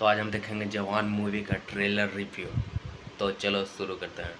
तो आज हम देखेंगे जवान मूवी का ट्रेलर रिव्यू। तो चलो शुरू करते हैं।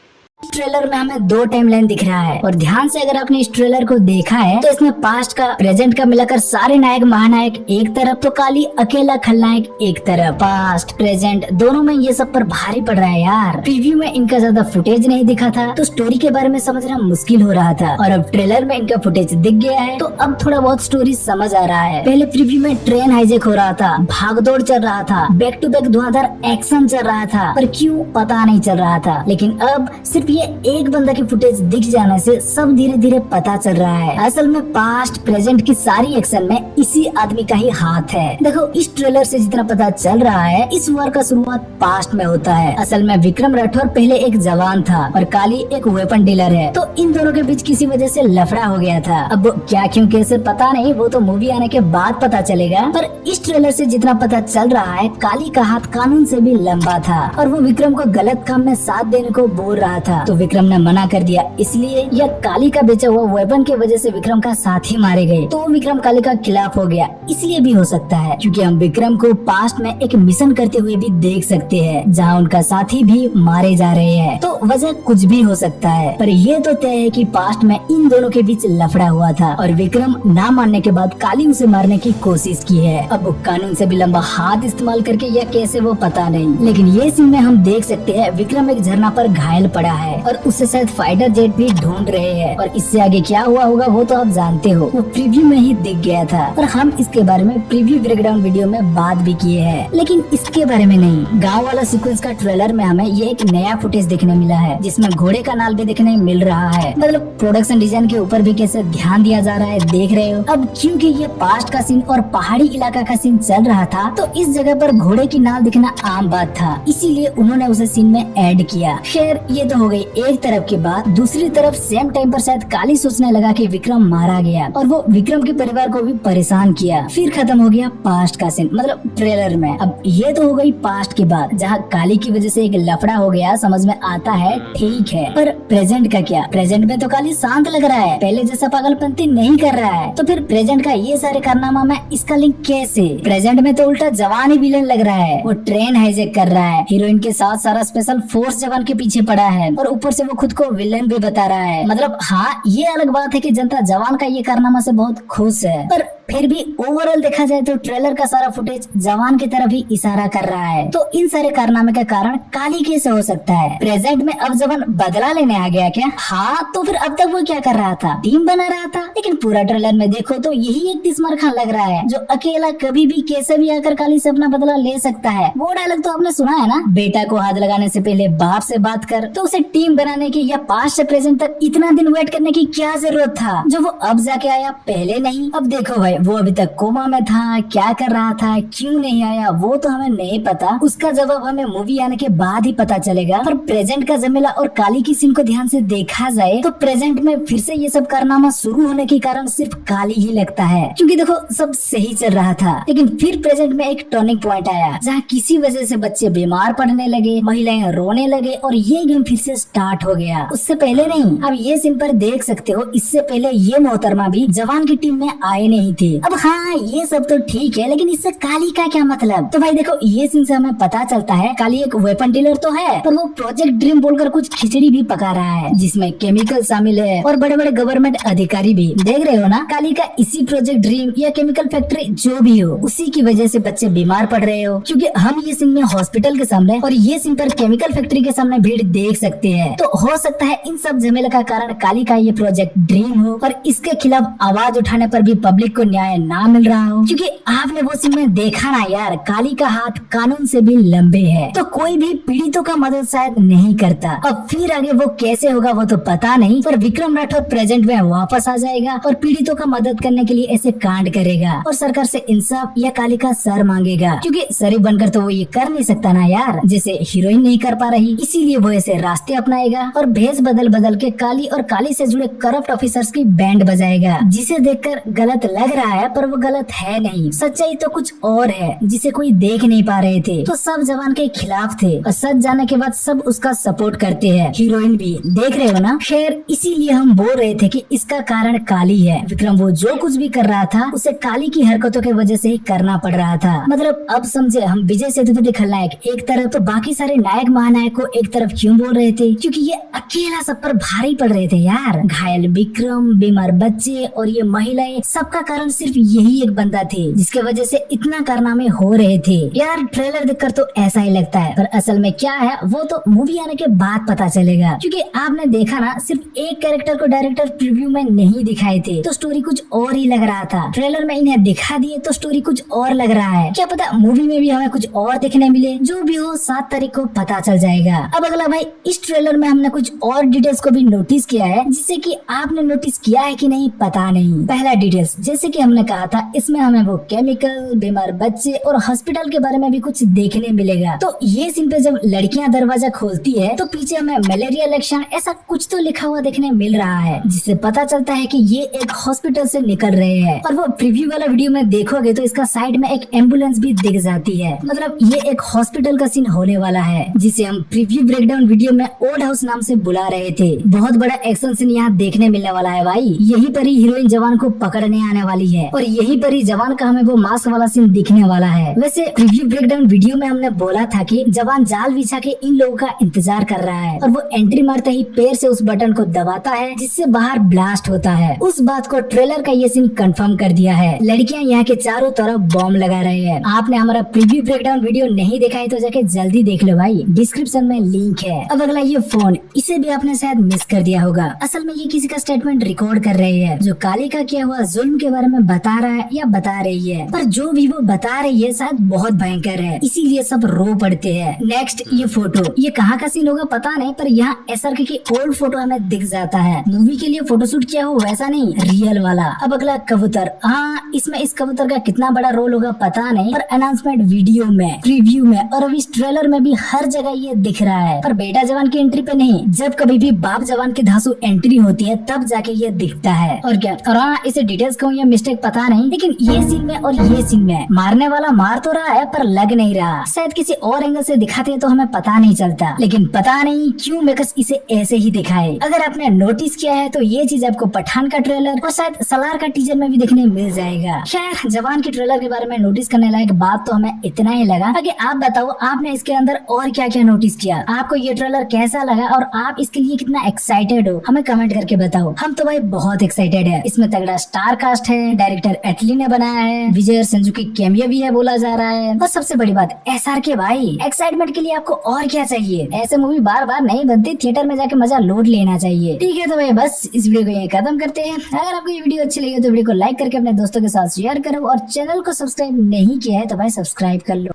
ट्रेलर में हमें दो टाइमलाइन दिख रहा है और ध्यान से अगर आपने इस ट्रेलर को देखा है तो इसमें पास्ट का प्रेजेंट का मिलाकर सारे नायक महानायक एक तरफ तो काली अकेला खलनायक एक तरफ। पास्ट प्रेजेंट दोनों में ये सब पर भारी पड़ रहा है यार। प्रीव्यू में इनका ज्यादा फुटेज नहीं दिखा था तो स्टोरी के बारे में समझना मुश्किल हो रहा था, और अब ट्रेलर में इनका फुटेज दिख गया है तो अब थोड़ा बहुत स्टोरी समझ आ रहा है। पहले प्रीव्यू में ट्रेन हाईजैक हो रहा था, भागदौड़ चल रहा था, back to back Dhuandhar action चल रहा था, पर क्यों पता नहीं चल रहा था। लेकिन अब सिर्फ ये एक बंदा की फुटेज दिख जाने से सब धीरे धीरे पता चल रहा है। असल में पास्ट प्रेजेंट की सारी एक्शन में इसी आदमी का ही हाथ है। देखो इस ट्रेलर से जितना पता चल रहा है इस वार का शुरुआत पास्ट में होता है। असल में विक्रम राठौर पहले एक जवान था और काली एक वेपन डीलर है, तो इन दोनों के बीच किसी वजह से लफड़ा हो गया था। अब क्या क्यों कैसे पता नहीं, वो तो मूवी आने के बाद पता चलेगा। पर इस ट्रेलर से जितना पता चल रहा है काली का हाथ कानून से भी लंबा था और वो विक्रम को गलत काम में साथ देने को बोल रहा था, तो विक्रम ने मना कर दिया। इसलिए यह काली का बेचा हुआ वेपन की वजह से विक्रम का साथी मारे गए, तो विक्रम काली का खिलाफ हो गया। इसलिए भी हो सकता है क्योंकि हम विक्रम को पास्ट में एक मिशन करते हुए भी देख सकते हैं जहां उनका साथी भी मारे जा रहे हैं, तो वजह कुछ भी हो सकता है। पर यह तो तय है कि पास्ट में इन दोनों के बीच लफड़ा हुआ था और विक्रम ना मानने के बाद काली उसे मारने की कोशिश की है। अब कानून से भी लंबा हाथ इस्तेमाल करके या कैसे वो पता नहीं, लेकिन ये सीन में हम देख सकते हैं विक्रम एक झरना पर घायल पड़ा है और उससे शायद फाइटर जेट भी ढूंढ रहे हैं। और इससे आगे क्या हुआ होगा वो तो आप जानते हो, वो प्रीव्यू में ही दिख गया था और हम इसके बारे में प्रीव्यू ब्रेकडाउन वीडियो में बात भी किए हैं, लेकिन इसके बारे में नहीं। गांव वाला सीक्वेंस का ट्रेलर में हमें ये एक नया फुटेज देखने मिला है जिसमें घोड़े का नाल भी देखने मिल रहा है। मतलब प्रोडक्शन डिजाइन के ऊपर भी कैसे ध्यान दिया जा रहा है देख रहे हो। अब क्योंकि ये पास्ट का सीन और पहाड़ी इलाका का सीन चल रहा था तो इस जगह पर घोड़े की नाल दिखना आम बात था, इसीलिए उन्होंने उसे सीन में ऐड किया। खैर ये तो हो गई एक तरफ की बात। दूसरी तरफ सेम टाइम पर शायद काली सोचने लगा कि विक्रम मारा गया और वो विक्रम के परिवार को भी परेशान किया। फिर खत्म हो गया पास्ट का सीन, मतलब ट्रेलर में। अब ये तो हो गई पास्ट की बात जहाँ काली की वजह से एक लफड़ा हो गया, समझ में आता है, ठीक है। पर प्रेजेंट का क्या? प्रेजेंट में तो काली शांत लग रहा है, पहले जैसा पागलपंती नहीं कर रहा है, तो फिर प्रेजेंट का ये सारे कारनामा में इसका लिंक कैसे? प्रेजेंट में तो उल्टा जवान ही विलेन लग रहा है, वो ट्रेन हाईजैक कर रहा है, हीरोइन के साथ सारा स्पेशल फोर्स जवान के पीछे पड़ा है और ऊपर से वो खुद को विलेन भी बता रहा है। मतलब हाँ ये अलग बात है कि जनता जवान का ये कारनामा से बहुत खुश है, पर फिर भी ओवरऑल देखा जाए तो ट्रेलर का सारा फुटेज जवान की तरफ ही इशारा कर रहा है। तो इन सारे कारनामे का कारण काली कैसे हो सकता है? प्रेजेंट में अब जवान बदला लेने आ गया क्या? हाँ तो फिर अब तक वो क्या कर रहा था? टीम बना रहा था। लेकिन पूरा ट्रेलर में देखो तो यही एक तिस्मार खान लग रहा है जो अकेला कभी भी कैसे भी आकर काली से अपना बदला ले सकता है। वो डायलॉग तो आपने सुना है ना, बेटा को हाथ लगाने से पहले बाप से बात कर। तो उसे टीम बनाने की या पास्ट से प्रेजेंट तक इतना दिन वेट करने की क्या जरूरत था जो वो अब जाके आया, पहले नहीं? अब देखो भाई वो अभी तक कोमा में था, क्या कर रहा था, क्यों नहीं आया वो तो हमें नहीं पता, उसका जवाब हमें मूवी आने के बाद ही पता चलेगा। पर प्रेजेंट का जमेला और काली की सीन को ध्यान से देखा जाए तो प्रेजेंट में फिर से ये सब कारनामा शुरू होने के कारण सिर्फ काली ही लगता है, क्योंकि देखो सब सही चल रहा था। लेकिन फिर प्रेजेंट में एक टर्निंग पॉइंट आया जहाँ किसी वजह से बच्चे बीमार पड़ने लगे, महिलाएं रोने लगे और ये गेम फिर से स्टार्ट हो गया। उससे पहले नहीं, अब ये सीन पर देख सकते हो, इससे पहले ये मोहतरमा भी जवान की टीम में आए नहीं थे। अब हाँ ये सब तो ठीक है, लेकिन इससे काली का क्या मतलब? तो भाई देखो ये सीन से हमें पता चलता है काली एक वेपन डीलर तो है, पर वो प्रोजेक्ट ड्रीम बोलकर कुछ खिचड़ी भी पका रहा है जिसमें केमिकल शामिल है और बड़े बड़े गवर्नमेंट अधिकारी भी। देख रहे हो ना, काली का इसी प्रोजेक्ट ड्रीम या केमिकल फैक्ट्री जो भी हो उसी की वजह से बच्चे बीमार पड़ रहे हो, क्योंकि हम ये सीन में हॉस्पिटल के सामने और ये सीन पर केमिकल फैक्ट्री के सामने भीड़ देख सकते हैं। तो हो सकता है इन सब झमेले का कारण काली का ये प्रोजेक्ट ड्रीम हो और इसके खिलाफ आवाज उठाने पर भी पब्लिक को न्याय ना मिल रहा हो, क्योंकि आपने वो सीन में देखा ना यार, काली का हाथ कानून से भी लंबे है, तो कोई भी पीड़ितों का मदद शायद नहीं करता। अब फिर आगे वो कैसे होगा वो तो पता नहीं, पर विक्रम राठौर प्रेजेंट में वापस आ जाएगा और पीड़ितों का मदद करने के लिए ऐसे कांड करेगा और सरकार से इंसाफ या काली का सर मांगेगा, क्योंकि शरीफ बनकर तो वो ये कर नहीं सकता ना यार, जैसे हीरोइन नहीं कर पा रही, इसीलिए वो ऐसे रास्ते अपनाएगा और भेष बदल के काली और काली से जुड़े करप्ट ऑफिसर्स की बैंड बजाएगा, जिसे देखकर गलत लग रहा है पर वो गलत है नहीं, सच्चाई तो कुछ और है जिसे कोई देख नहीं पा रहे थे। तो सब जवान के खिलाफ थे और सच जाने के बाद सब उसका सपोर्ट करते हैं, हीरोइन भी, देख रहे हो ना। खैर इसीलिए हम बोल रहे थे कि इसका कारण काली है। विक्रम वो जो कुछ भी कर रहा था उसे काली की हरकतों की वजह से ही करना पड़ रहा था। मतलब अब समझे, हम विजय सेतुपति खलनायक एक तरफ तो बाकी सारे नायक महानायक को एक तरफ क्यों बोल रहे थे, क्योंकि ये अकेला सब पर भारी पड़ रहे थे यार। घायल विक्रम, बीमार बच्चे और ये महिलाएं, सबका कारण सिर्फ यही एक बंदा थे जिसके वजह से इतना कारनामे हो रहे थे यार। ट्रेलर देखकर तो ऐसा ही लगता है, पर असल में क्या है वो तो मूवी आने के बाद पता चलेगा। क्योंकि आपने देखा ना, सिर्फ एक कैरेक्टर को डायरेक्टर प्रीव्यू में नहीं दिखाए थे तो स्टोरी कुछ और ही लग रहा था। ट्रेलर में इन्हें दिखा दिए तो स्टोरी कुछ और लग रहा है। क्या पता मूवी में भी हमें कुछ और देखने मिले। जो भी हो 7 तारीख को पता चल जाएगा। अब अगला भाई, इस ट्रेलर में हमने कुछ और डिटेल्स को भी नोटिस किया है जिससे कि आपने नोटिस किया है कि नहीं पता नहीं। पहला डिटेल्स, जैसे कि हमने कहा था, इसमें हमें वो केमिकल, बीमार बच्चे और हॉस्पिटल के बारे में भी कुछ देखने मिलेगा। तो ये सीन पे जब लड़कियां दरवाजा खोलती है तो पीछे हमें मलेरिया लक्षण ऐसा कुछ तो लिखा हुआ देखने मिल रहा है, जिससे पता चलता है कि ये एक हॉस्पिटल से निकल रहे हैं। और वो प्रीव्यू वाला वीडियो में देखोगे तो इसका साइड में एक एम्बुलेंस भी दिख जाती है। मतलब ये एक हॉस्पिटल का सीन होने वाला है, जिसे हम प्रीव्यू ब्रेकडाउन वीडियो में ओल्ड हाउस नाम से बुला रहे थे। बहुत बड़ा एक्शन सीन यहाँ देखने मिलने वाला है भाई। यहीं पर ही हीरोइन जवान को पकड़ने आने वाली है और यहीं पर ही जवान का हमें वो मास्क वाला सीन दिखने वाला है। वैसे प्रीव्यू ब्रेकडाउन वीडियो में हमने बोला था कि जवान जाल बिछा के इन लोगों का इंतजार कर रहा है और वो एंट्री मारते ही पैर से उस बटन को दबाता है जिससे बाहर ब्लास्ट होता है। उस बात को ट्रेलर का ये सीन कंफर्म कर दिया है। लड़कियां यहाँ के चारों तरफ बॉम्ब लगा रहे हैं। आपने हमारा प्रीव्यू ब्रेकडाउन वीडियो नहीं देखा है तो जाके जल्दी देख लो भाई, डिस्क्रिप्शन में लिंक है। अब अगला ये फोन, इसे भी आपने शायद मिस कर दिया होगा। असल में ये किसी का स्टेटमेंट रिकॉर्ड कर रही है जो काली का किया हुआ जुल्म के बारे में बता रहा है या बता रही है, पर जो भी वो बता रही है शायद बहुत भयंकर है, इसीलिए सब रो पड़ते हैं। नेक्स्ट ये फोटो, ये कहाँ का सीन होगा पता नहीं, पर यहाँ एसआरके की ओल्ड फोटो हमें दिख जाता है। मूवी के लिए फोटोशूट किया हो वैसा नहीं, रियल वाला। अब अगला कबूतर, हाँ इसमें इस कबूतर का कितना बड़ा रोल होगा पता नहीं, पर अनाउंसमेंट वीडियो में, प्रीव्यू में और अब इस ट्रेलर में भी हर जगह ये दिख रहा है, पर बेटा जवान की एंट्री पे नहीं। जब कभी भी बाप जवान की धांसू एंट्री होती है तब जाके ये दिखता है। और क्या, और हाँ इसे डिटेल्स कहूँ या मिस्टेक पता नहीं, लेकिन ये सीन में और ये सीन में मारने वाला मार तो रहा है पर लग नहीं रहा। शायद किसी और एंगल से दिखाते हैं तो हमें पता नहीं चलता, लेकिन पता नहीं क्यों मेकर्स इसे ऐसे ही दिखाए। अगर आपने नोटिस किया है तो ये चीज आपको पठान का ट्रेलर और शायद सलार का टीजर में भी देखने मिल जाएगा। खैर जवान के ट्रेलर के बारे में नोटिस करने लायक बात तो हमें इतना ही लगा। आगे आप बताओ आपने इसके अंदर और क्या क्या नोटिस किया, आपको ये ट्रेलर कैसा लगा और आप इसके लिए कितना एक्साइटेड हो, हमें कमेंट करके बताओ। हम तो भाई बहुत एक्साइटेड है। इसमें तगड़ा स्टार कास्ट है, डायरेक्टर एटली ने बनाया है, विजय और संजू की कैमियो भी है बोला जा रहा है, और सबसे बड़ी बात एसआरके भाई। एक्साइटमेंट के लिए आपको और क्या चाहिए, ऐसे मूवी बार बार नहीं बनती, थिएटर में जाके मजा लूट लेना चाहिए। ठीक है तो भाई बस इस वीडियो को यहीं खत्म करते हैं। अगर आपको ये वीडियो अच्छी लगी तो वीडियो को लाइक करके अपने दोस्तों के साथ शेयर करो और चैनल को सब्सक्राइब नहीं किया है तो भाई सब्सक्राइब कर लो।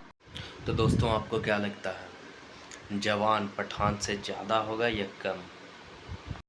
तो दोस्तों आपको क्या लगता है, जवान पठान से ज़्यादा होगा या कम?